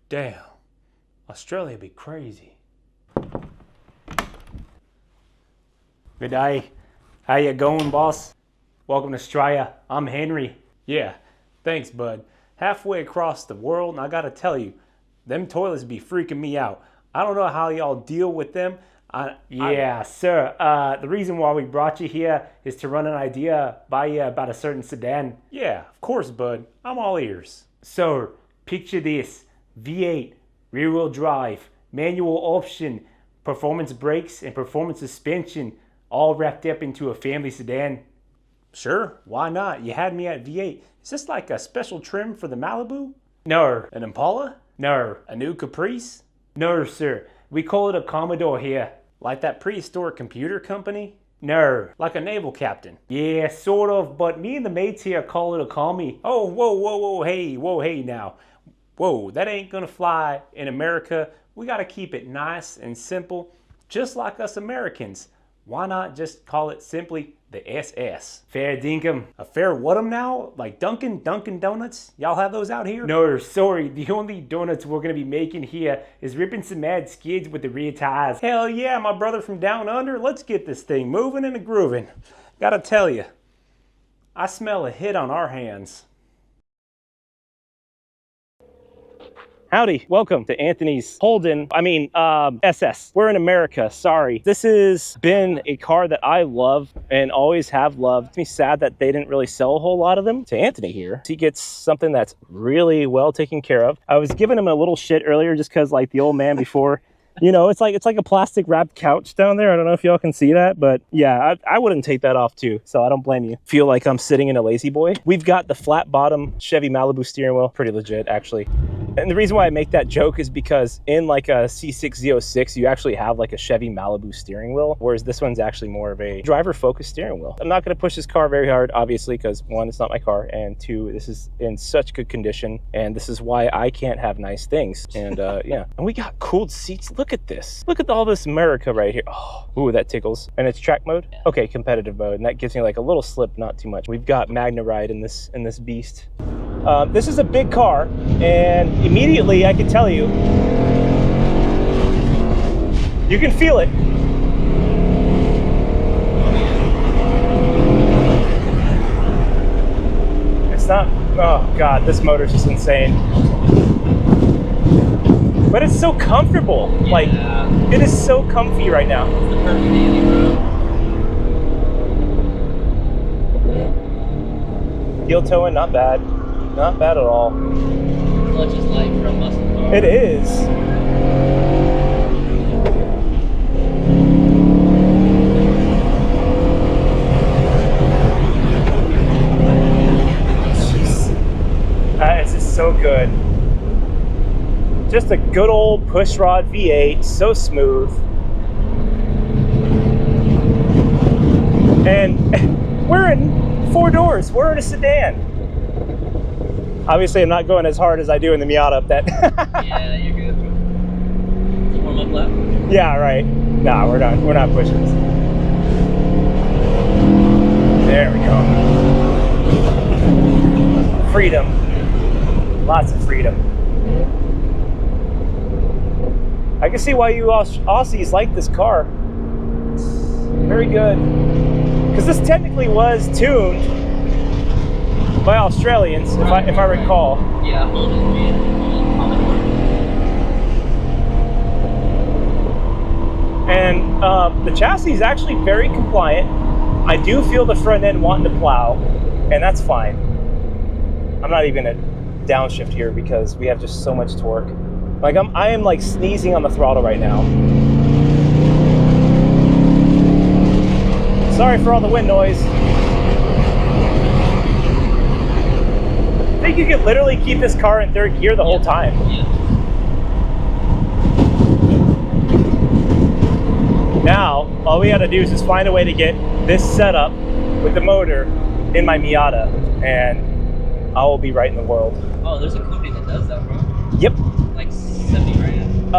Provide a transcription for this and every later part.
Damn, Australia be crazy. Good day. How you going, boss? Welcome to Australia. I'm Henry. Yeah, thanks, bud. Halfway across the world, and I gotta tell you, them toilets be freaking me out. I don't know how y'all deal with them. Sir. The reason why we brought you here is to run an idea by you about a certain sedan. Yeah, of course, bud. I'm all ears. So, picture this. V8, rear-wheel drive, manual option, performance brakes, and performance suspension, all wrapped up into a family sedan. Sure, why not? You had me at V8. Is this like a special trim for the Malibu? No. An Impala? No. A new Caprice? No, sir. We call it a Commodore here. Like that prehistoric computer company? No. Like a naval captain? Yeah, sort of, but me and the mates here call it a commie. Oh, whoa, hey now. Whoa, that ain't gonna fly in America. We gotta keep it nice and simple, just like us Americans. Why not just call it simply the SS? Fair dinkum. A fair what'em now? Like Dunkin' Donuts? Y'all have those out here? No, sorry. The only donuts we're gonna be making here is ripping some mad skids with the rear tires. Hell yeah, my brother from down under. Let's get this thing moving and grooving. Gotta tell you, I smell a hit on our hands. Howdy, welcome to Anthony's SS. We're in America, sorry. This has been a car that I love and always have loved. It's me sad that they didn't really sell a whole lot of them to Anthony here. He gets something that's really well taken care of. I was giving him a little shit earlier just because like the old man before, you know, it's like a plastic wrapped couch down there. I don't know if y'all can see that, but yeah, I wouldn't take that off too, so I don't blame you. Feel like I'm sitting in a lazy boy. We've got the flat bottom Chevy Malibu steering wheel, pretty legit actually. And the reason why I make that joke is because in like a C6Z06, you actually have like a Chevy Malibu steering wheel, whereas this one's actually more of a driver-focused steering wheel. I'm not gonna push this car very hard, obviously, because one, it's not my car, and two, this is in such good condition, and this is why I can't have nice things. And yeah, and we got cooled seats. Look at this. Look at all this America right here. Oh, ooh, that tickles. And it's track mode? Okay, competitive mode, and that gives me like a little slip, not too much. We've got Magna Ride in this beast. This is a big car, and immediately I can tell you, you can feel it. It's not, oh God, this motor's just insane. But it's so comfortable. Yeah. Like, it is so comfy right now. It's the perfect daily road. Heel towing, not bad. Not bad at all. Clutch is light for a muscle car. It is. It's just so good. Just a good old pushrod V8, so smooth. And we're in 4 doors. We're in a sedan. Obviously, I'm not going as hard as I do in the Miata up that. Yeah, you're good. Warm up lap? Yeah, right. Nah, we're not pushing this. There we go. Freedom. Lots of freedom. I can see why you Aussies like this car. It's very good. Because this technically was tuned by Australians, if I recall. Yeah, old Commodore. And the chassis is actually very compliant. I do feel the front end wanting to plow, and that's fine. I'm not even gonna downshift here because we have just so much torque. Like I am like sneezing on the throttle right now. Sorry for all the wind noise. I think you could literally keep this car in 3rd gear the whole time. Yeah. Now, all we gotta do is just find a way to get this set up with the motor in my Miata, and I will be right in the world. Oh, there's a company that does that, bro. Yep. Like 70 grand.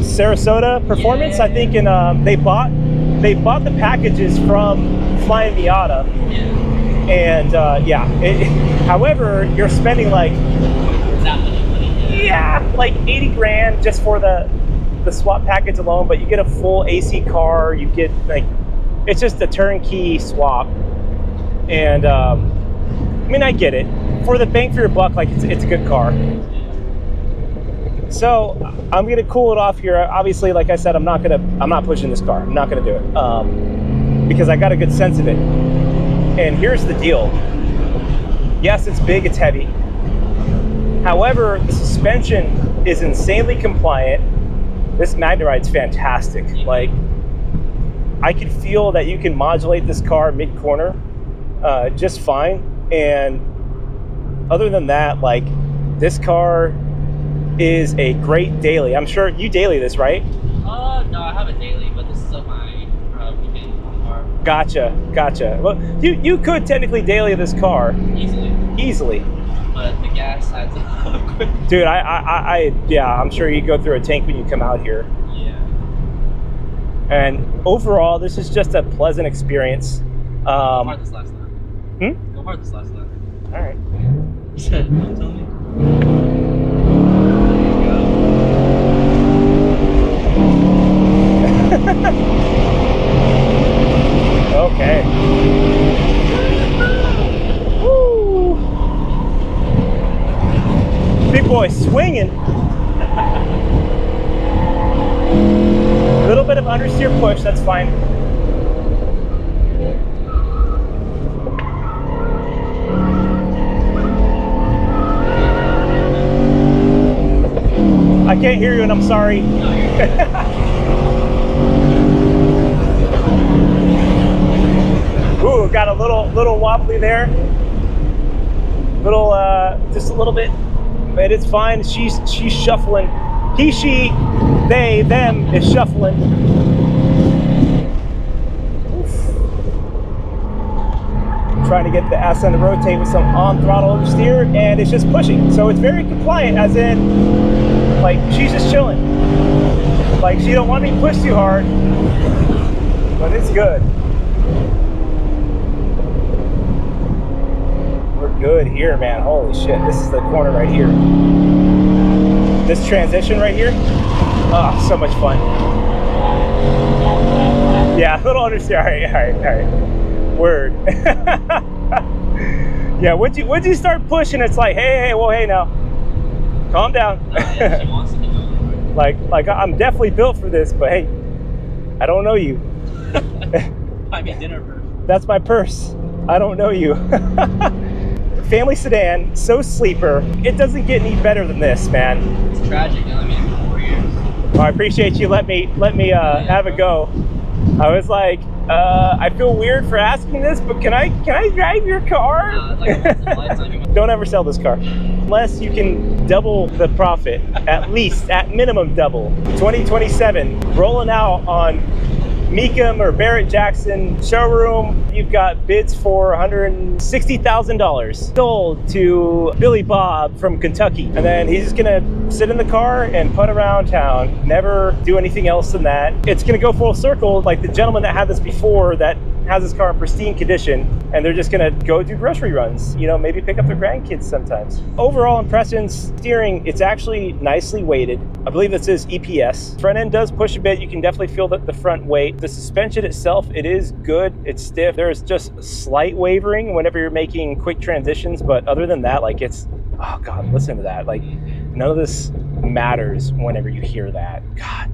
Sarasota Performance, yeah. I think, and they bought the packages from Flying Miata. Yeah. And yeah, however, you're spending like That much money. yeah, like 80 grand just for the swap package alone, but you get a full AC car, you get like, it's just a turnkey swap. And I mean, I get it. For the bang for your buck, like it's a good car. So I'm gonna cool it off here. Obviously, like I said, I'm not pushing this car. I'm not gonna do it because I got a good sense of it. And here's the deal. Yes, it's big, it's heavy. However, the suspension is insanely compliant. This MagneRide's fantastic. Like, I could feel that you can modulate this car mid-corner just fine. And other than that, like, this car is a great daily. I'm sure you daily this, right? No, I have a daily, but this is my weekend car. Gotcha. Well, you could technically daily this car. Easily. But the gas adds up quick. Dude, I'm sure you go through a tank when you come out here. Yeah. And overall, this is just a pleasant experience. Go hard this last time. Go hard this last time. All right. Don't tell me. Okay. Woo. Big boy swinging. A little bit of understeer push, that's fine. I can't hear you and I'm sorry. Ooh, got a little wobbly there. Just a little bit, but it's fine. She's shuffling. He, she, they, them is shuffling. Oof. Trying to get the ass on the rotate with some on throttle oversteer, and it's just pushing. So it's very compliant, as in, like, she's just chilling. Like, she don't want me to push too hard, but it's good. Good here, man. Holy shit, this is the corner right here. This transition right here, oh, so much fun. Yeah, a little understeer. All right. Word. Yeah, once you start pushing, it's like, hey, now, calm down. Yeah, she wants to be going. like I'm definitely built for this, but hey, I don't know you. I mean, dinner first. That's my purse. I don't know you. Family sedan, so sleeper. It doesn't get any better than this, man. It's tragic. I mean, 4 years. Well, I appreciate you let me have a go. I was like, I feel weird for asking this, but can I drive your car? Like a once in a lifetime. Don't ever sell this car unless you can double the profit, at least, at minimum double. 2027, rolling out on Mecum or Barrett Jackson showroom. You've got bids for $160,000 sold to Billy Bob from Kentucky, and then he's just gonna sit in the car and putt around town, never do anything else than that. It's gonna go full circle, like the gentleman that had this before that has his car in pristine condition, and they're just gonna go do grocery runs, you know, maybe pick up their grandkids sometimes. Overall impressions, steering, it's actually nicely weighted. I believe this is EPS. Front end does push a bit. You can definitely feel the front weight. The suspension itself, it is good. It's stiff. There's just slight wavering whenever you're making quick transitions, but other than that, like, it's, oh God, listen to that. Like, none of this matters whenever you hear that. God,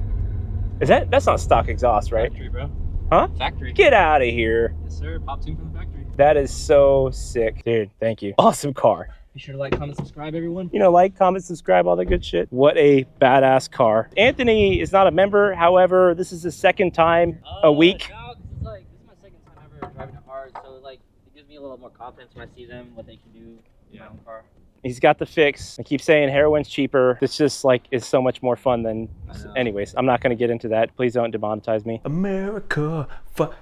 that's not stock exhaust, right? Factory, bro. Huh? Factory. Get out of here. Yes, sir. Pop tune from the factory. That is so sick. Dude, thank you. Awesome car. Be sure to like, comment, subscribe, everyone. You know, like, comment, subscribe, all that good shit. What a badass car. Anthony is not a member. However, this is his second time a week. No, this is my second time ever driving a car, so like it gives me a little more confidence when I see them, what they can do in my own car. He's got the fix. I keep saying heroin's cheaper. It's just like, it's so much more fun than, anyways, I'm not going to get into that. Please don't demonetize me. America.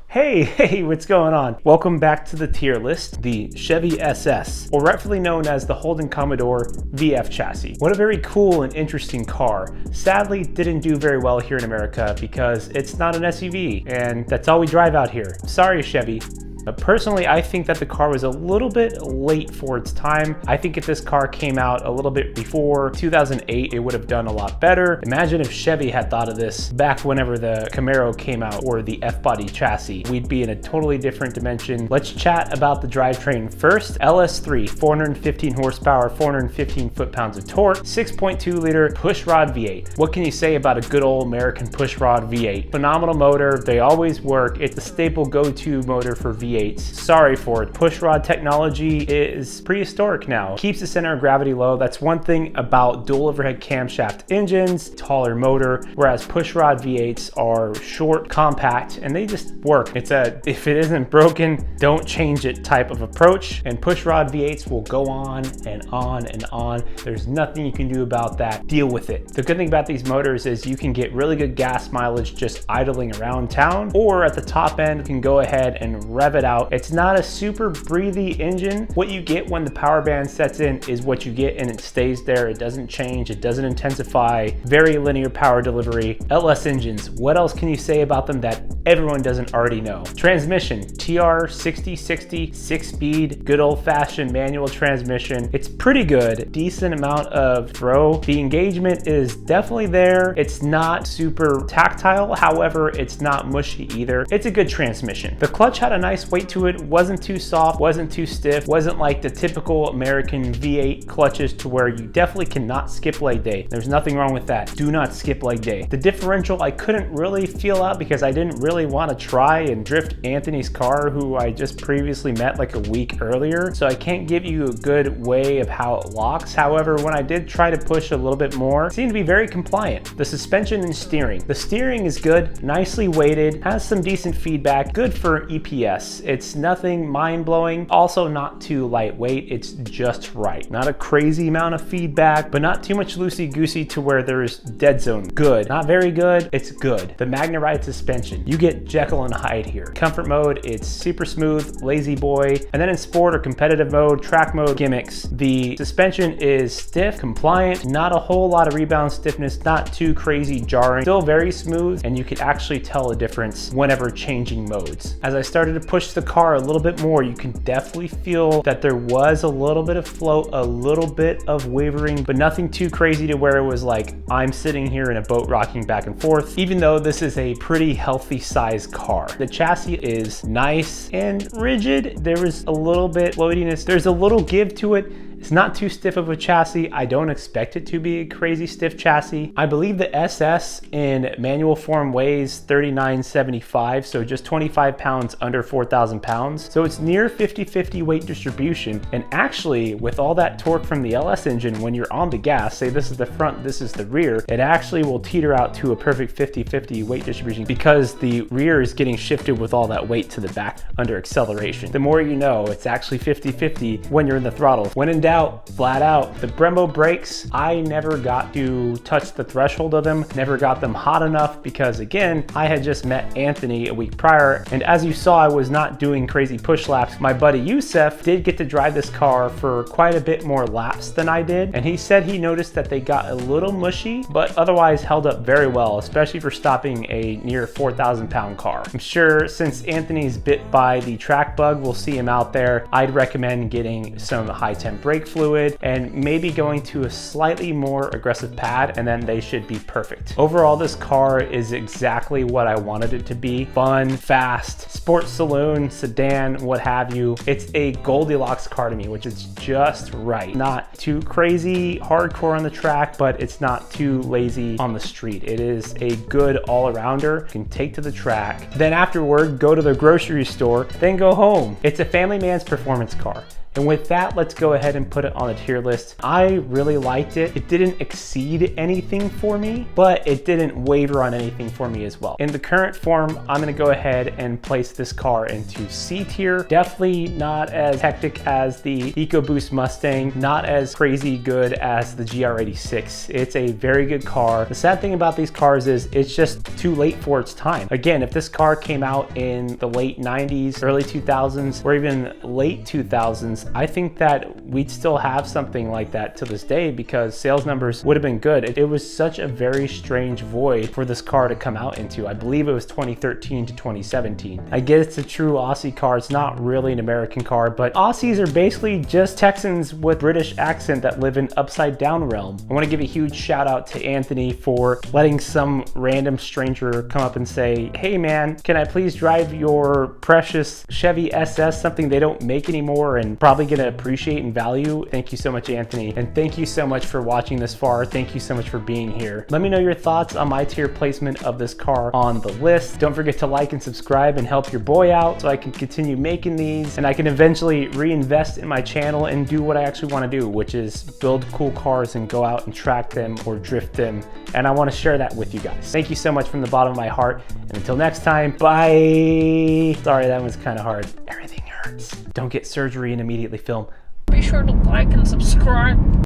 Hey, what's going on? Welcome back to the tier list, the Chevy SS, or rightfully known as the Holden Commodore VF chassis. What a very cool and interesting car. Sadly, didn't do very well here in America because it's not an SUV, and that's all we drive out here. Sorry, Chevy. But personally, I think that the car was a little bit late for its time. I think if this car came out a little bit before 2008, it would have done a lot better. Imagine if Chevy had thought of this back whenever the Camaro came out, or the F-body chassis. We'd be in a totally different dimension. Let's chat about the drivetrain first. LS3, 415 horsepower, 415 foot-pounds of torque, 6.2 liter pushrod V8. What can you say about a good old American pushrod V8? Phenomenal motor, they always work. It's the staple go-to motor for V8s. Sorry for it. Pushrod technology is prehistoric now. Keeps the center of gravity low. That's one thing about dual overhead camshaft engines, taller motor, whereas pushrod V8s are short, compact, and they just work. It's a, if it isn't broken, don't change it type of approach, and pushrod V8s will go on and on and on. There's nothing you can do about that. Deal with it. The good thing about these motors is you can get really good gas mileage just idling around town, or at the top end, you can go ahead and rev it out. It's not a super breathy engine. What you get when the power band sets in is what you get, and it stays there. It doesn't change. It doesn't intensify. Very linear power delivery. LS engines, what else can you say about them that everyone doesn't already know? Transmission, TR6060, 6-speed, good old-fashioned manual transmission. It's pretty good. Decent amount of throw. The engagement is definitely there. It's not super tactile. However, it's not mushy either. It's a good transmission. The clutch had a nice weight to it. Wasn't too soft, wasn't too stiff, wasn't like the typical American V8 clutches to where you definitely cannot skip leg day. There's nothing wrong with that. Do not skip leg day. The differential I couldn't really feel out because I didn't really want to try and drift Anthony's car, who I just previously met like a week earlier. So I can't give you a good way of how it locks. However, when I did try to push a little bit more, it seemed to be very compliant. The suspension and steering. The steering is good, nicely weighted, has some decent feedback, good for EPS. It's nothing mind-blowing, also not too lightweight. It's just right. Not a crazy amount of feedback, but not too much loosey-goosey to where there's dead zone. Good. Not very good, it's good. The Magnaride suspension. You get Jekyll and Hyde here. Comfort mode, it's super smooth, lazy boy. And then in sport or competitive mode, track mode, gimmicks, the suspension is stiff, compliant, not a whole lot of rebound stiffness, not too crazy jarring, still very smooth, and you can actually tell a difference whenever changing modes. As I started to push the car a little bit more, you can definitely feel that there was a little bit of float, a little bit of wavering, but nothing too crazy to where it was like I'm sitting here in a boat rocking back and forth, even though this is a pretty healthy size car. The chassis is nice and rigid. There was a little bit floatiness. There's a little give to it. It's not too stiff of a chassis. I don't expect it to be a crazy stiff chassis. I believe the SS in manual form weighs 3975, so just 25 pounds under 4,000 pounds. So it's near 50-50 weight distribution. And actually, with all that torque from the LS engine, when you're on the gas, say this is the front, this is the rear, it actually will teeter out to a perfect 50-50 weight distribution because the rear is getting shifted with all that weight to the back under acceleration. The more you know, it's actually 50-50 when you're in the throttle. When in doubt, flat out. The Brembo brakes, I never got to touch the threshold of them, never got them hot enough because again, I had just met Anthony a week prior, and as you saw, I was not doing crazy push laps. My buddy Youssef did get to drive this car for quite a bit more laps than I did, and he said he noticed that they got a little mushy, but otherwise held up very well, especially for stopping a near 4,000 pound car. I'm sure since Anthony's bit by the track bug, we'll see him out there. I'd recommend getting some high temp brake fluid and maybe going to a slightly more aggressive pad, and then they should be perfect. Overall, this car is exactly what I wanted it to be. Fun, fast, sports saloon, sedan, what have you. It's a Goldilocks car to me, which is just right. Not too crazy hardcore on the track, but it's not too lazy on the street. It is a good all-arounder. You can take to the track, then afterward go to the grocery store, then go home. It's a family man's performance car. And with that, let's go ahead and put it on the tier list. I really liked it. It didn't exceed anything for me, but it didn't waver on anything for me as well. In the current form, I'm gonna go ahead and place this car into C tier. Definitely not as hectic as the EcoBoost Mustang, not as crazy good as the GR86. It's a very good car. The sad thing about these cars is it's just too late for its time. Again, if this car came out in the late 90s, early 2000s, or even late 2000s, months, I think that we'd still have something like that to this day because sales numbers would have been good. It was such a very strange void for this car to come out into. I believe it was 2013 to 2017. I get it's a true Aussie car. It's not really an American car, but Aussies are basically just Texans with British accent that live in upside down realm. I want to give a huge shout out to Anthony for letting some random stranger come up and say, hey man, can I please drive your precious Chevy SS, something they don't make anymore and probably gonna appreciate and value. Thank you so much, Anthony. And thank you so much for watching this far. Thank you so much for being here. Let me know your thoughts on my tier placement of this car on the list. Don't forget to like and subscribe and help your boy out so I can continue making these and I can eventually reinvest in my channel and do what I actually want to do, which is build cool cars and go out and track them or drift them. And I want to share that with you guys. Thank you so much from the bottom of my heart. And until next time, bye. Sorry, that was kind of hard. Everything hurts. Don't get surgery and immediately film. Be sure to like and subscribe.